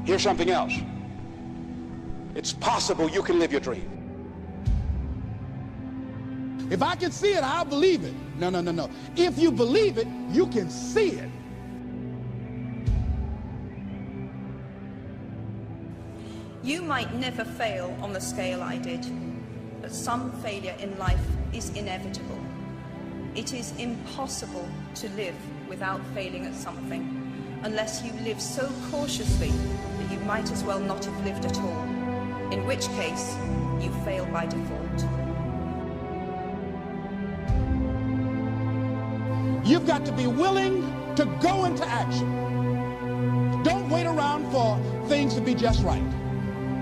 Here's something else. It's possible you can live your dream. If I can see it, I'll believe it. No, no, no, no. If you believe it, you can see it. You might never fail on the scale I did, but some failure in life is inevitable. It is impossible to live without failing at something, unless you live so cautiously that you might as well not have lived at all, in which case you fail by default. You've got to be willing to go into action. Don't wait around for things to be just right.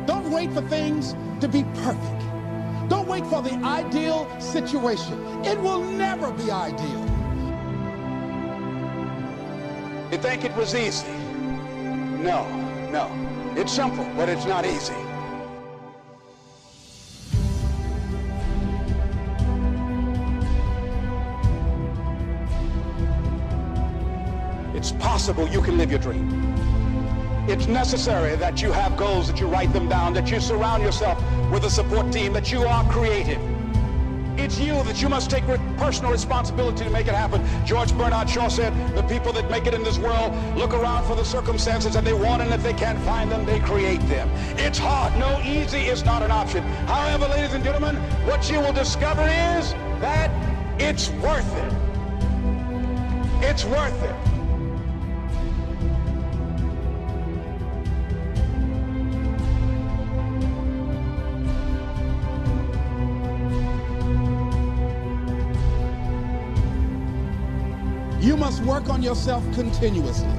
Don't wait for things to be perfect. Don't wait for the ideal situation. It will never be ideal. You think it was easy? No, no. It's simple, but it's not easy. It's possible you can live your dream. It's necessary that you have goals, that you write them down, that you surround yourself with a support team, that you are creative. It's you that you must take personal responsibility to make it happen. George Bernard Shaw said, the people that make it in this world look around for the circumstances that they want, and if they can't find them, they create them. It's hard. No, easy is not an option. However, ladies and gentlemen, what you will discover is that it's worth it. It's worth it. You must work on yourself continuously.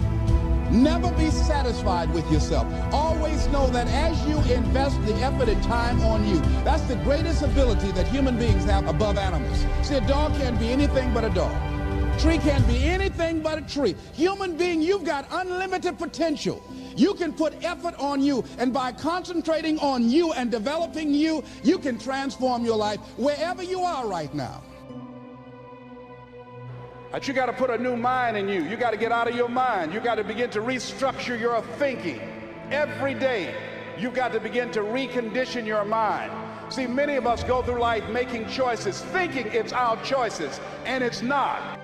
Never be satisfied with yourself. Always know that as you invest the effort and time on you, that's the greatest ability that human beings have above animals. See, a dog can't be anything but a dog. A tree can't be anything but a tree. Human being, you've got unlimited potential. You can put effort on you, and by concentrating on you and developing you, you can transform your life wherever you are right now. But you got to put a new mind in you. You got to get out of your mind. You got to begin to restructure your thinking. Every day, you've got to begin to recondition your mind. See, many of us go through life making choices, thinking it's our choices, and it's not.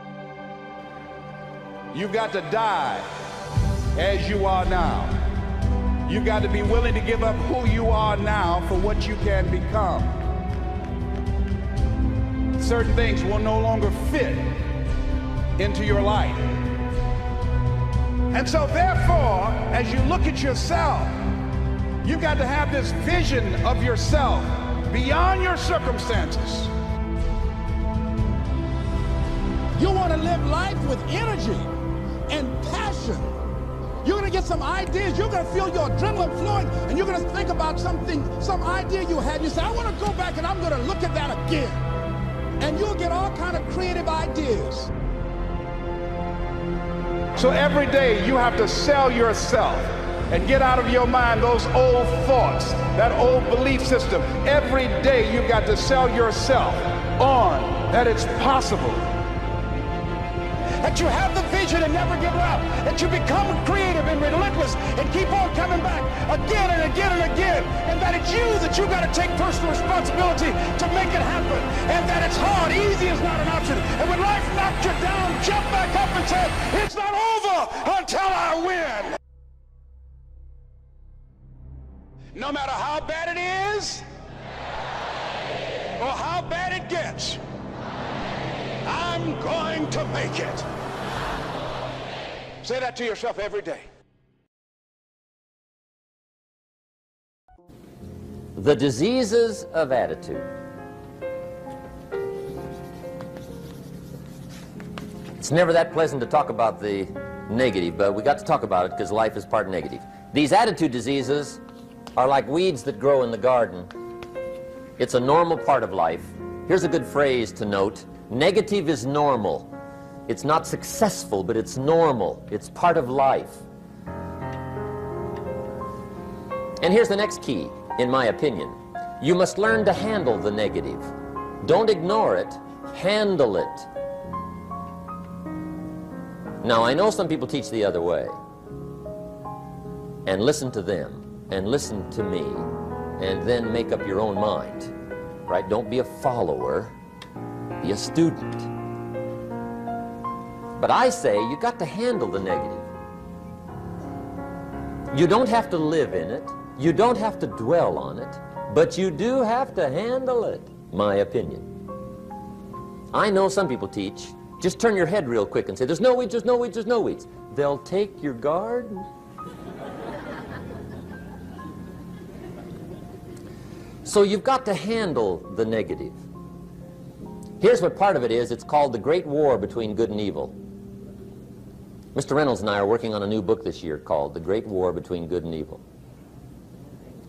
You've got to die as you are now. You've got to be willing to give up who you are now for what you can become. Certain things will no longer fit into your life. And so therefore, as you look at yourself, you've got to have this vision of yourself beyond your circumstances. You want to live life with energy and passion. You're going to get some ideas. You're going to feel your adrenaline flowing, and you're going to think about something, some idea you had. You say, I want to go back and I'm going to look at that again. And you'll get all kind of creative ideas. So every day you have to sell yourself and get out of your mind those old thoughts, that old belief system. Every day you've got to sell yourself on that it's possible. That you have the vision and never give up. That you become creative and relentless and keep on coming back again and again and again. And that it's you that you got to take personal responsibility to make it happen. And that it's hard. Easy is not an option. And when life knocks you down, jump back up and say, it's not over until I win. No matter how bad it is or how bad it gets, I'm going to make it. Say that to yourself every day. The diseases of attitude. It's never that pleasant to talk about the negative, but we got to talk about it because life is part negative. These attitude diseases are like weeds that grow in the garden. It's a normal part of life. Here's a good phrase to note. Negative is normal. It's not successful, but it's normal. It's part of life. And here's the next key, in my opinion. You must learn to handle the negative. Don't ignore it. Handle it. Now, I know some people teach the other way. and listen to them and listen to me and then make up your own mind, right? Don't be a follower, be a student. But I say you got to handle the negative. You don't have to live in it. You don't have to dwell on it, but you do have to handle it, my opinion. I know some people teach, just turn your head real quick and say, there's no weeds, there's no weeds, there's no weeds. They'll take your garden. So you've got to handle the negative. Here's what part of it is. It's called the Great War Between Good and Evil. Mr. Reynolds and I are working on a new book this year called The Great War Between Good and Evil.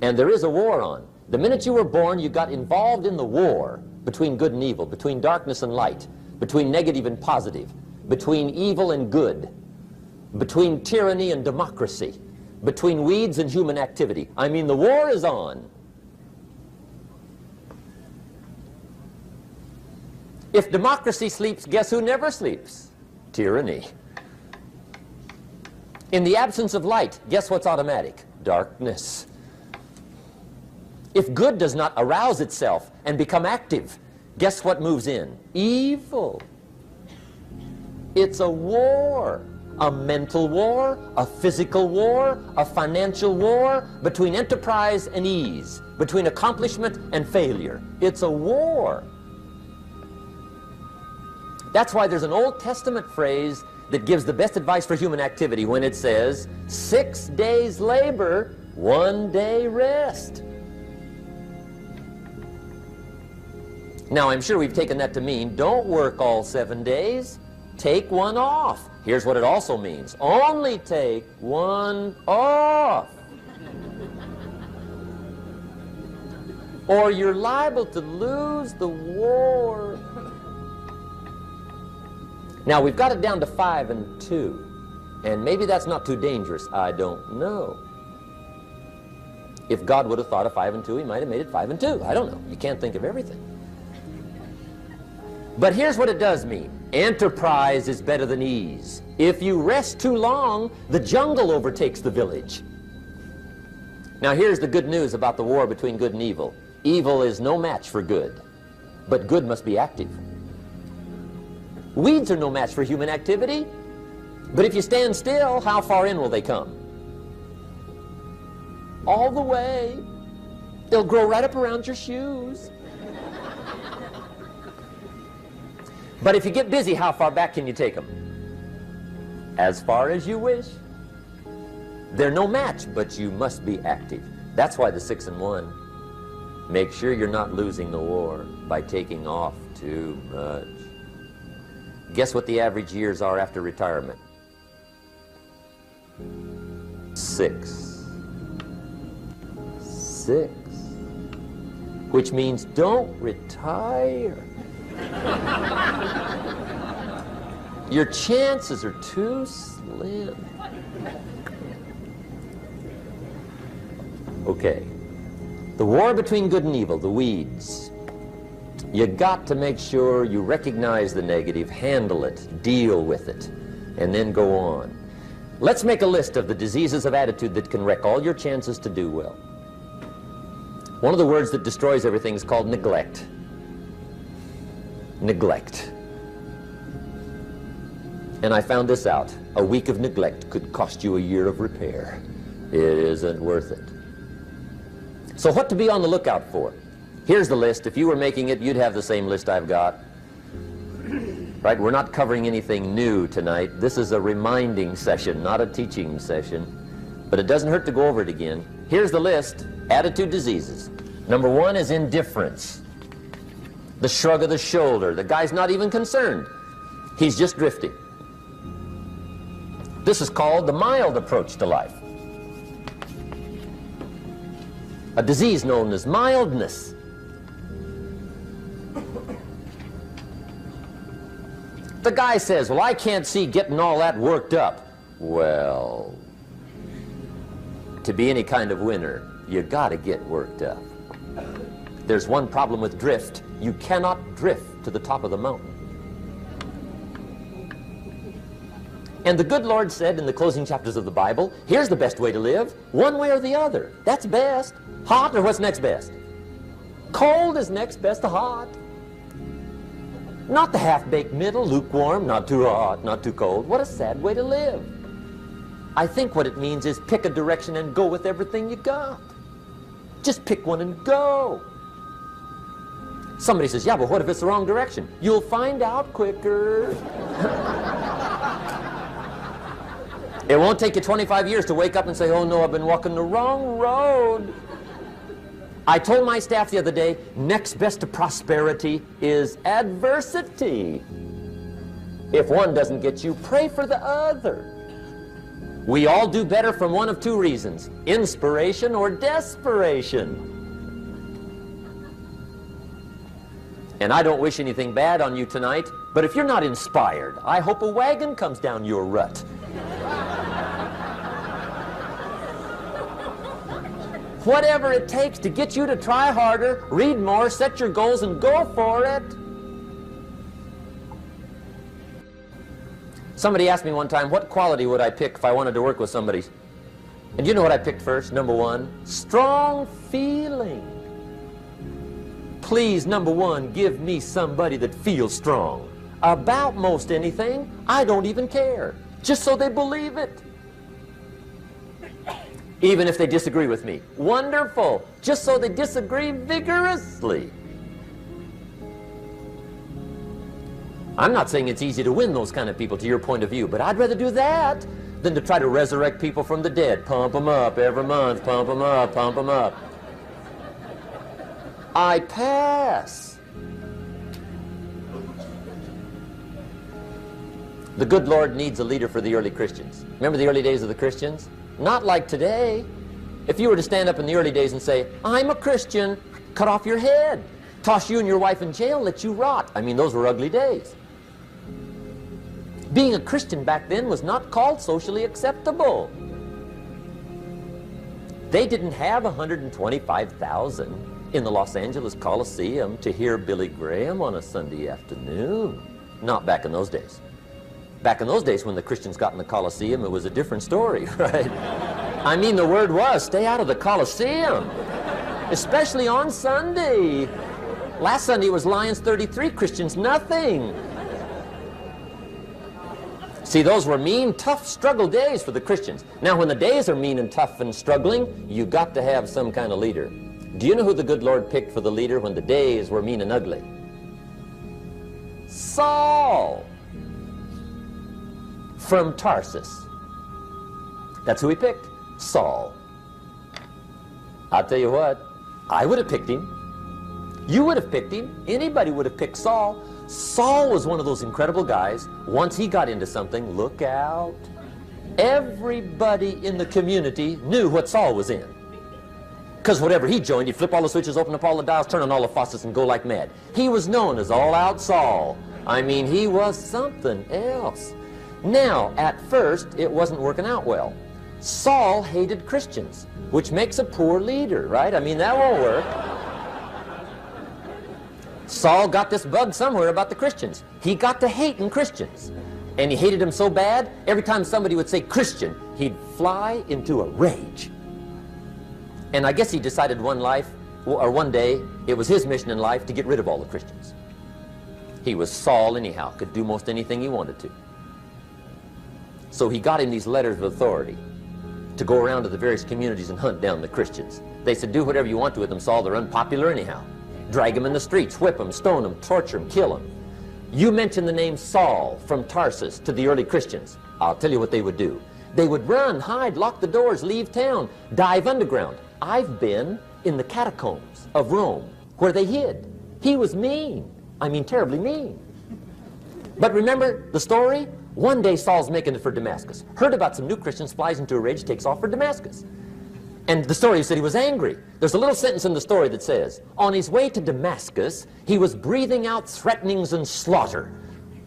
And there is a war on. The minute you were born, you got involved in the war between good and evil, between darkness and light, between negative and positive, between evil and good, between tyranny and democracy, between weeds and human activity. I mean, the war is on. If democracy sleeps, guess who never sleeps? Tyranny. In the absence of light, guess what's automatic? Darkness. If good does not arouse itself and become active, guess what moves in? Evil. It's a war. A mental war, a physical war, a financial war, between enterprise and ease, between accomplishment and failure. It's a war. That's why there's an Old Testament phrase that gives the best advice for human activity when it says, 6 days labor, 1 day rest. Now, I'm sure we've taken that to mean, don't work all 7 days, take one off. Here's what it also means, only take one off. Or you're liable to lose the war. Now, we've got it down to 5 and 2, and maybe that's not too dangerous. I don't know. If God would have thought of 5 and 2, he might have made it 5 and 2. I don't know. You can't think of everything. But here's what it does mean. Enterprise is better than ease. If you rest too long, the jungle overtakes the village. Now, here's the good news about the war between good and evil. Evil is no match for good, but good must be active. Weeds are no match for human activity, but if you stand still, how far in will they come? All the way. They'll grow right up around your shoes. But if you get busy, how far back can you take them? As far as you wish. They're no match, but you must be active. That's why the 6 and 1. Make sure you're not losing the war by taking off too much. Guess what the average years are after retirement? 6. 6. Which means don't retire. Your chances are too slim. Okay. The war between good and evil, the weeds. You got to make sure you recognize the negative, handle it, deal with it, and then go on. Let's make a list of the diseases of attitude that can wreck all your chances to do well. One of the words that destroys everything is called neglect. Neglect. And I found this out. A week of neglect could cost you a year of repair. It isn't worth it. So what to be on the lookout for? Here's the list. If you were making it, you'd have the same list I've got. Right? We're not covering anything new tonight. This is a reminding session, not a teaching session. But it doesn't hurt to go over it again. Here's the list. Attitude diseases. Number 1 is indifference. The shrug of the shoulder. The guy's not even concerned. He's just drifting. This is called the mild approach to life. A disease known as mildness. The guy says, well, I can't see getting all that worked up. Well, to be any kind of winner, you gotta get worked up. There's one problem with drift. You cannot drift to the top of the mountain. And the good Lord said in the closing chapters of the Bible, here's the best way to live, one way or the other. That's best. Hot or what's next best? Cold is next best to hot. Not the half-baked middle, lukewarm, not too hot, not too cold. What a sad way to live. I think what it means is pick a direction and go with everything you got. Just pick one and go. Somebody says, yeah, but what if it's the wrong direction? You'll find out quicker. It won't take you 25 years to wake up and say, oh no, I've been walking the wrong road. I told my staff the other day, next best to prosperity is adversity. If one doesn't get you, pray for the other. We all do better from one of two reasons, inspiration or desperation. And I don't wish anything bad on you tonight, but if you're not inspired, I hope a wagon comes down your rut. Whatever it takes to get you to try harder, read more, set your goals, and go for it. Somebody asked me one time, what quality would I pick if I wanted to work with somebody? And you know what I picked first? Number one, strong feeling. Please, number one, give me somebody that feels strong. About most anything, I don't even care. Just so they believe it. Even if they disagree with me. Wonderful. Just so they disagree vigorously. I'm not saying it's easy to win those kind of people to your point of view, but I'd rather do that than to try to resurrect people from the dead. Pump them up every month, pump them up, pump them up. I pass. The good Lord needs a leader for the early Christians. Remember the early days of the Christians? Not like today. If you were to stand up in the early days and say, I'm a Christian, cut off your head, toss you and your wife in jail, let you rot. I mean, those were ugly days. Being a Christian back then was not called socially acceptable. They didn't have 125,000 in the Los Angeles Coliseum to hear Billy Graham on a Sunday afternoon. Not back in those days. Back in those days when the Christians got in the Coliseum, it was a different story, right? I mean, the word was, stay out of the Coliseum, especially on Sunday. Last Sunday was Lions 33, Christians nothing. See, those were mean, tough struggle days for the Christians. Now, when the days are mean and tough and struggling, you got to have some kind of leader. Do you know who the good Lord picked for the leader when the days were mean and ugly? Saul. From Tarsus. That's who he picked, Saul. I'll tell you what, I would have picked him. You would have picked him. Anybody would have picked Saul. Saul was one of those incredible guys. Once he got into something, look out. Everybody in the community knew what Saul was in. Because whatever he joined, he'd flip all the switches, open up all the dials, turn on all the faucets, and go like mad. He was known as All-Out Saul. I mean, he was something else. Now, at first, it wasn't working out well. Saul hated Christians, which makes a poor leader, right? I mean, that won't work. Saul got this bug somewhere about the Christians. He got to hating Christians. And he hated them so bad, every time somebody would say Christian, he'd fly into a rage. And I guess he decided one day, it was his mission in life to get rid of all the Christians. He was Saul anyhow, could do most anything he wanted to. So he got him these letters of authority to go around to the various communities and hunt down the Christians. They said, do whatever you want to with them, Saul, they're unpopular anyhow. Drag them in the streets, whip them, stone them, torture them, kill them. You mention the name Saul from Tarsus to the early Christians, I'll tell you what they would do. They would run, hide, lock the doors, leave town, dive underground. I've been in the catacombs of Rome where they hid. He was mean. I mean, terribly mean. But remember the story? One day Saul's making it for Damascus. Heard about some new Christians, flies into a rage, takes off for Damascus. And the story said he was angry. There's a little sentence in the story that says, on his way to Damascus, he was breathing out threatenings and slaughter,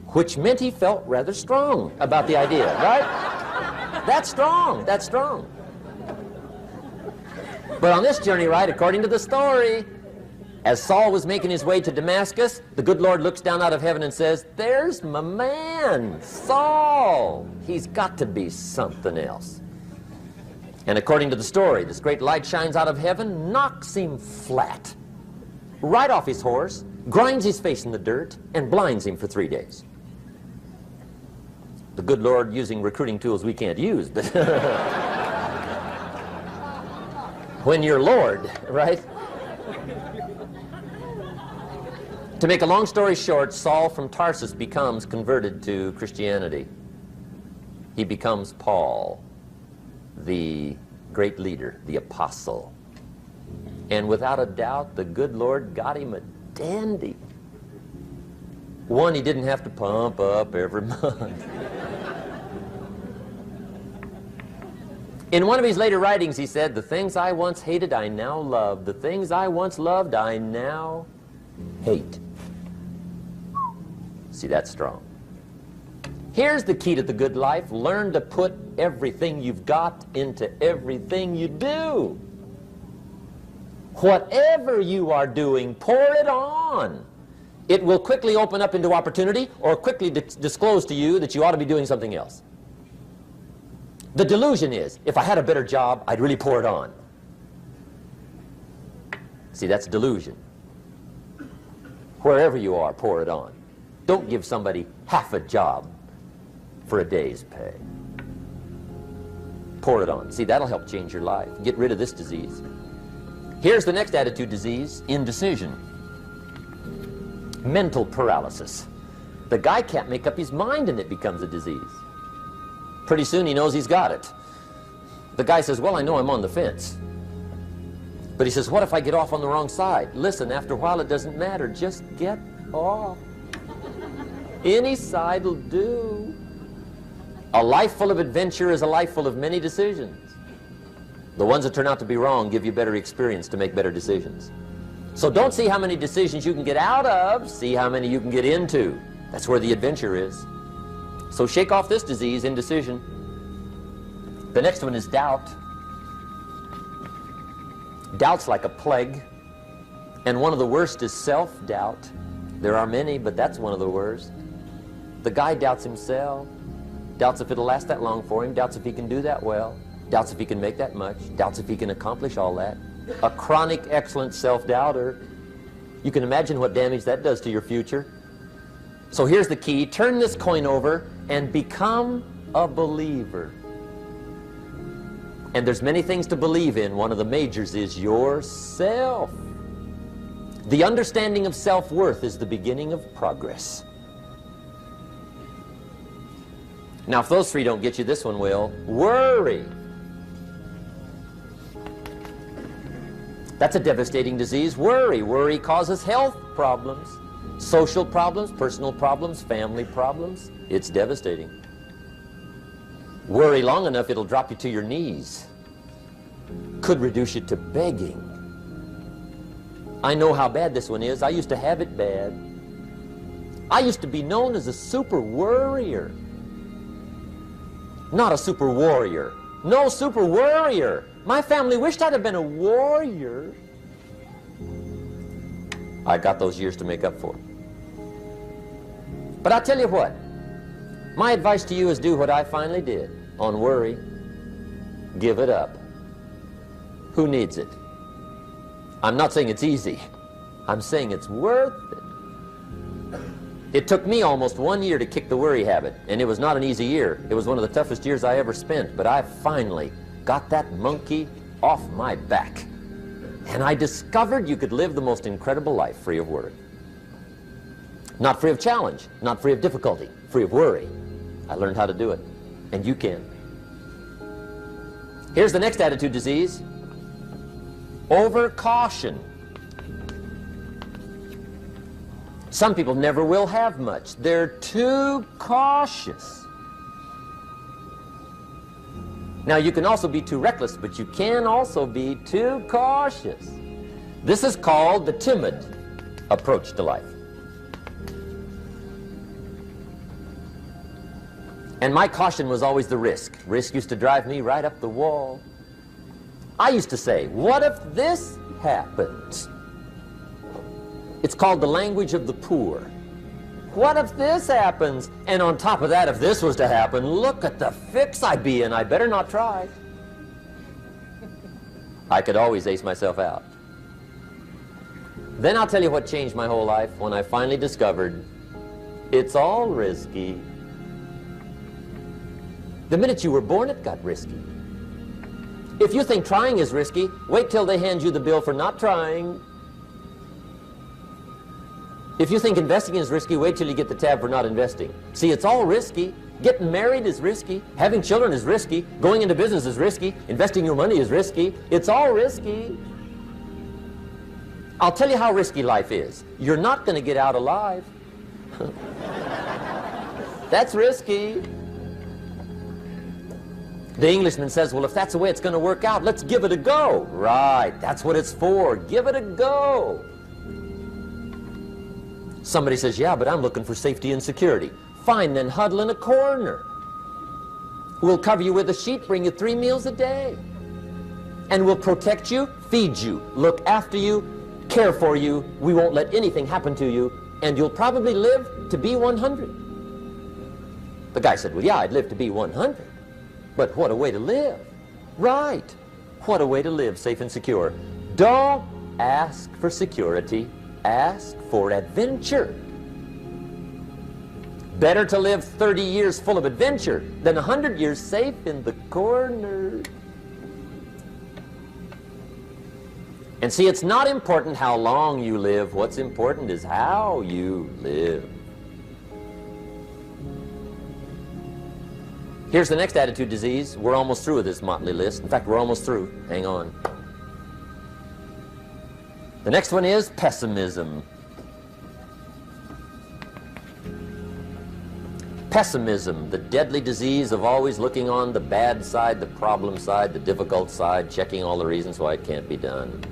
which meant he felt rather strong about the idea, right? That's strong, that's strong. But on this journey, right, according to the story, As Saul was making his way to Damascus, the good Lord looks down out of heaven and says, there's my man, Saul. He's got to be something else. And according to the story, this great light shines out of heaven, knocks him flat, right off his horse, grinds his face in the dirt, and blinds him for 3 days. The good Lord using recruiting tools we can't use, but when you're Lord, right? To make a long story short, Saul from Tarsus becomes converted to Christianity. He becomes Paul, the great leader, the apostle. And without a doubt, the good Lord got him a dandy. One he didn't have to pump up every month. In one of his later writings, he said, the things I once hated, I now love. The things I once loved, I now hate. See, that's strong. Here's the key to the good life. Learn to put everything you've got into everything you do. Whatever you are doing, pour it on. It will quickly open up into opportunity or quickly disclose to you that you ought to be doing something else. The delusion is, if I had a better job, I'd really pour it on. See, that's delusion. Wherever you are, pour it on. Don't give somebody half a job for a day's pay. Pour it on. See, that'll help change your life. Get rid of this disease. Here's the next attitude disease, indecision. Mental paralysis. The guy can't make up his mind and it becomes a disease. Pretty soon he knows he's got it. The guy says, well, I know I'm on the fence. But he says, what if I get off on the wrong side? Listen, after a while it doesn't matter. Just get off. Any side will do. A life full of adventure is a life full of many decisions. The ones that turn out to be wrong give you better experience to make better decisions. So don't see how many decisions you can get out of, see how many you can get into. That's where the adventure is. So shake off this disease, indecision. The next one is doubt. Doubt's like a plague. And one of the worst is self-doubt. There are many, but that's one of the worst. The guy doubts himself. Doubts if it'll last that long for him. Doubts if he can do that well. Doubts if he can make that much. Doubts if he can accomplish all that. A chronic, excellent self-doubter. You can imagine what damage that does to your future. So here's the key. Turn this coin over and become a believer. And there's many things to believe in. One of the majors is yourself. The understanding of self-worth is the beginning of progress. Now, if those three don't get you, this one will. Worry. That's a devastating disease. Worry. Worry causes health problems, social problems, personal problems, family problems. It's devastating. Worry long enough, it'll drop you to your knees. Could reduce you to begging. I know how bad this one is. I used to have it bad. I used to be known as a super worrier. Not a super warrior. No, super worrier. My family wished I'd have been a warrior. I got those years to make up for. But I'll tell you what. My advice to you is do what I finally did on worry. Give it up. Who needs it? I'm not saying it's easy. I'm saying it's worth it. It took me almost 1 year to kick the worry habit, and it was not an easy year. It was one of the toughest years I ever spent, but I finally got that monkey off my back. And I discovered you could live the most incredible life free of worry. Not free of challenge, not free of difficulty, free of worry. I learned how to do it, and you can. Here's the next attitude disease. Over-caution. Some people never will have much. They're too cautious. Now, you can also be too reckless, but you can also be too cautious. This is called the timid approach to life. And my caution was always the risk. Risk used to drive me right up the wall. I used to say, what if this happens? It's called the language of the poor. What if this happens? And on top of that, if this was to happen, look at the fix I'd be in. I better not try. I could always ace myself out. Then I'll tell you what changed my whole life when I finally discovered it's all risky. The minute you were born, it got risky. If you think trying is risky, wait till they hand you the bill for not trying. If you think investing is risky, wait till you get the tab for not investing. See, it's all risky. Getting married is risky. Having children is risky. Going into business is risky. Investing your money is risky. It's all risky. I'll tell you how risky life is. You're not going to get out alive. That's risky. The Englishman says, well, if that's the way it's going to work out, let's give it a go. Right, that's what it's for. Give it a go. Somebody says, yeah, but I'm looking for safety and security. Fine, then huddle in a corner. We'll cover you with a sheet, bring you 3 meals a day. And we'll protect you, feed you, look after you, care for you. We won't let anything happen to you, and you'll probably live to be 100. The guy said, well, yeah, I'd live to be 100. But what a way to live. Right. What a way to live, safe and secure. Don't ask for security. Ask for adventure. Better to live 30 years full of adventure than 100 years safe in the corner. And see, it's not important how long you live. What's important is how you live. Here's the next attitude disease. We're almost through with this motley list. In fact, we're almost through. Hang on. The next one is pessimism. Pessimism, the deadly disease of always looking on the bad side, the problem side, the difficult side, checking all the reasons why it can't be done.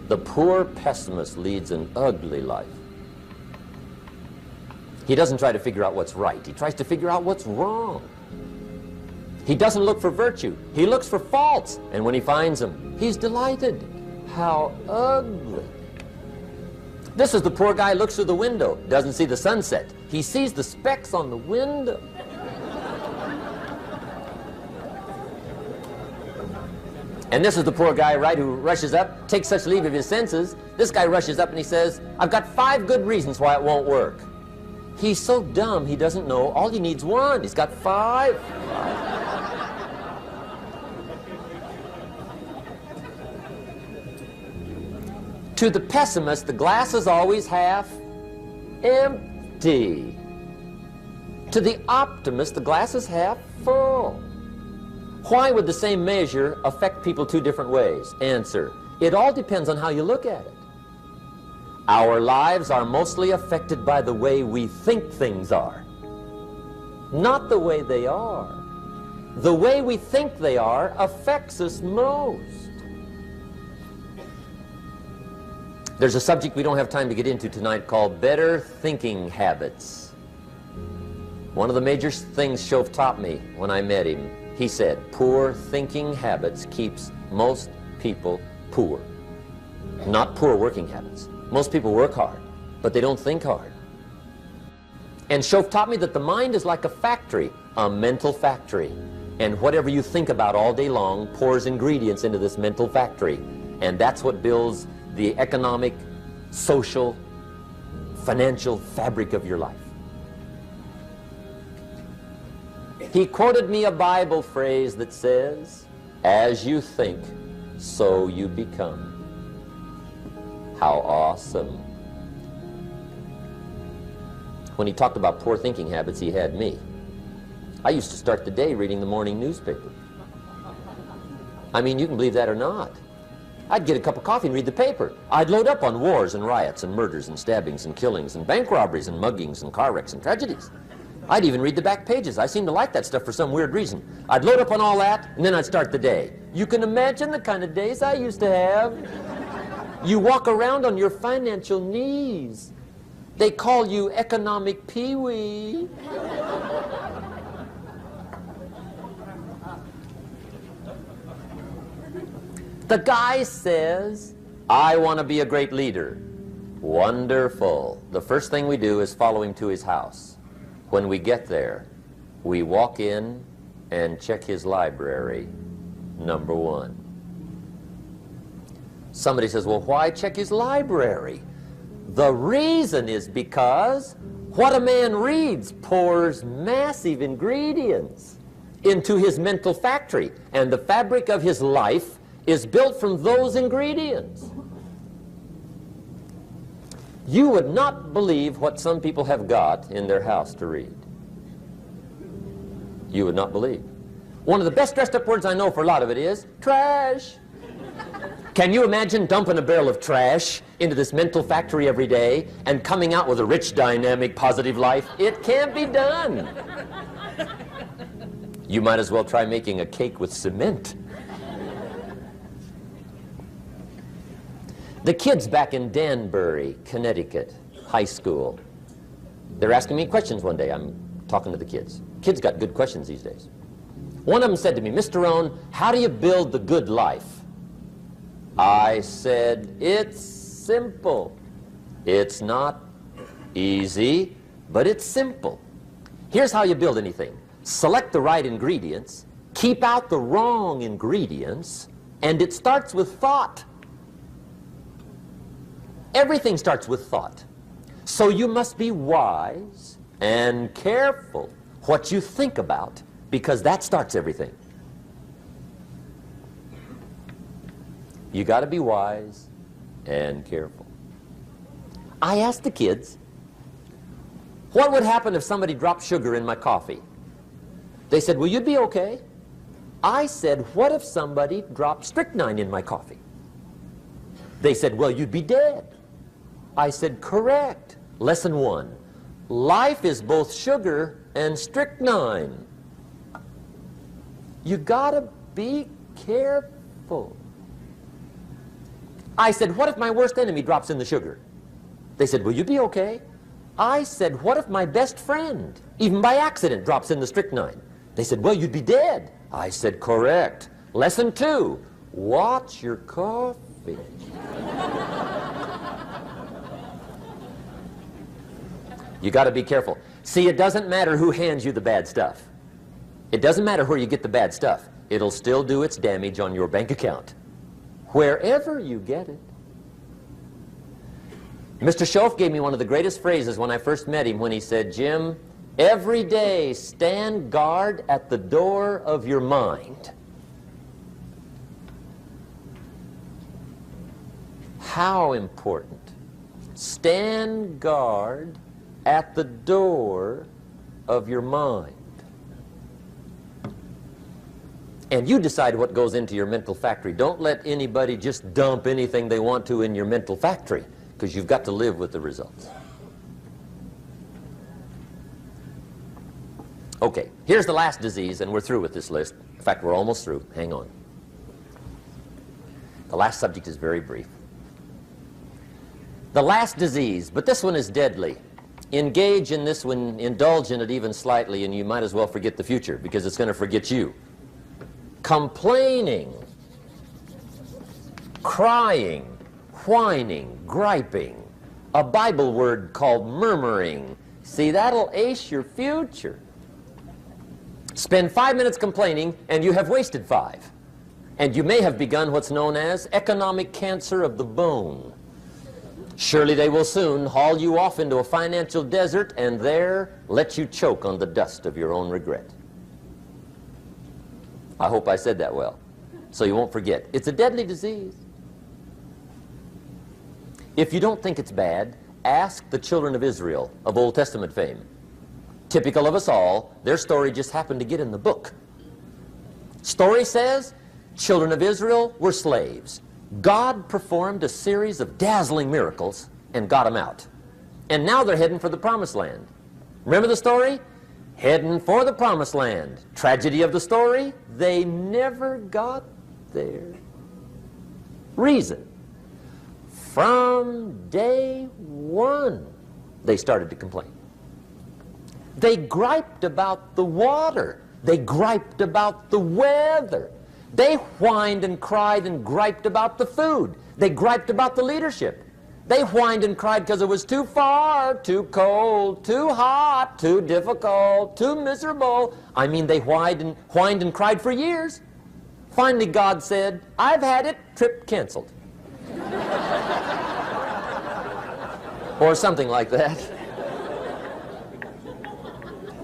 The poor pessimist leads an ugly life. He doesn't try to figure out what's right. He tries to figure out what's wrong. He doesn't look for virtue. He looks for faults. And when he finds them, he's delighted. How ugly. This is the poor guy who looks through the window, doesn't see the sunset. He sees the specks on the window. And this is the poor guy, right, who rushes up, takes such leave of his senses. This guy rushes up and he says, I've got 5 good reasons why it won't work. He's so dumb he doesn't know all he needs 1. He's got 5. To the pessimist, the glass is always half empty. To the optimist, the glass is half full. Why would the same measure affect people 2 different ways? Answer, it all depends on how you look at it. Our lives are mostly affected by the way we think things are, not the way they are. The way we think they are affects us most. There's a subject we don't have time to get into tonight called better thinking habits. One of the major things Shoaff taught me when I met him, he said, poor thinking habits keeps most people poor. Not poor working habits. Most people work hard, but they don't think hard. And Shoaff taught me that the mind is like a factory, a mental factory. And whatever you think about all day long pours ingredients into this mental factory. And that's what builds the economic, social, financial fabric of your life. He quoted me a Bible phrase that says, as you think, so you become. How awesome. When he talked about poor thinking habits, he had me. I used to start the day reading the morning newspaper. I mean, you can believe that or not. I'd get a cup of coffee and read the paper. I'd load up on wars and riots and murders and stabbings and killings and bank robberies and muggings and car wrecks and tragedies. I'd even read the back pages. I seem to like that stuff for some weird reason. I'd load up on all that, and then I'd start the day. You can imagine the kind of days I used to have. You walk around on your financial knees. They call you economic peewee. The guy says, I want to be a great leader. Wonderful. The first thing we do is follow him to his house. When we get there, we walk in and check his library, number one. Somebody says, well, why check his library? The reason is because what a man reads pours massive ingredients into his mental factory, and the fabric of his life is built from those ingredients. You would not believe what some people have got in their house to read. You would not believe. One of the best dressed up words I know for a lot of it is trash. Can you imagine dumping a barrel of trash into this mental factory every day and coming out with a rich, dynamic, positive life? It can't be done. You might as well try making a cake with cement. The kids back in Danbury, Connecticut, high school, they're asking me questions one day. I'm talking to the kids. Kids got good questions these days. One of them said to me, Mr. Rohn, how do you build the good life? I said, it's simple. It's not easy, but it's simple. Here's how you build anything. Select the right ingredients, keep out the wrong ingredients, and it starts with thought. Everything starts with thought. So you must be wise and careful what you think about, because that starts everything. You got to be wise and careful. I asked the kids, what would happen if somebody dropped sugar in my coffee? They said, well, you'd be okay. I said, what if somebody dropped strychnine in my coffee? They said, well, you'd be dead. I said, correct. Lesson one, life is both sugar and strychnine. You gotta be careful. I said, what if my worst enemy drops in the sugar? They said, will you be okay? I said, what if my best friend, even by accident, drops in the strychnine? They said, well, you'd be dead. I said, correct. Lesson two, watch your coffee. You got to be careful. See, it doesn't matter who hands you the bad stuff. It doesn't matter where you get the bad stuff. It'll still do its damage on your bank account, wherever you get it. Mr. Schoaf gave me one of the greatest phrases when I first met him, when he said, Jim, every day stand guard at the door of your mind. How important. Stand guard at the door of your mind. And you decide what goes into your mental factory. Don't let anybody just dump anything they want to in your mental factory, because you've got to live with the results. Okay, here's the last disease, and we're through with this list. In fact, we're almost through. Hang on. The last subject is very brief. The last disease, but this one is deadly. Engage in this one, indulge in it even slightly, and you might as well forget the future, because it's going to forget you. Complaining, crying, whining, griping, a Bible word called murmuring. See, that'll ace your future. Spend 5 minutes complaining, and you have wasted 5. And you may have begun what's known as economic cancer of the bone. Surely they will soon haul you off into a financial desert and there let you choke on the dust of your own regret. I hope I said that well, so you won't forget. It's a deadly disease. If you don't think it's bad, ask the children of Israel of Old Testament fame. Typical of us all, their story just happened to get in the book. Story says, children of Israel were slaves. God performed a series of dazzling miracles and got them out. And now they're heading for the promised land. Remember the story? Heading for the promised land. Tragedy of the story, they never got there. Reason. From day one, they started to complain. They griped about the water. They griped about the weather. They whined and cried and griped about the food. They griped about the leadership. They whined and cried because it was too far, too cold, too hot, too difficult, too miserable. I mean, they whined and cried for years. Finally, God said, "I've had it, trip canceled." Or something like that.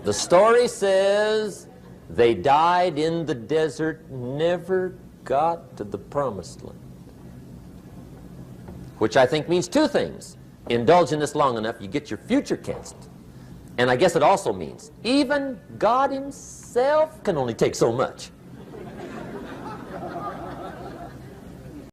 The story says they died in the desert, never got to the promised land. Which I think means two things. Indulge in this long enough, you get your future canceled. And I guess it also means even God himself can only take so much.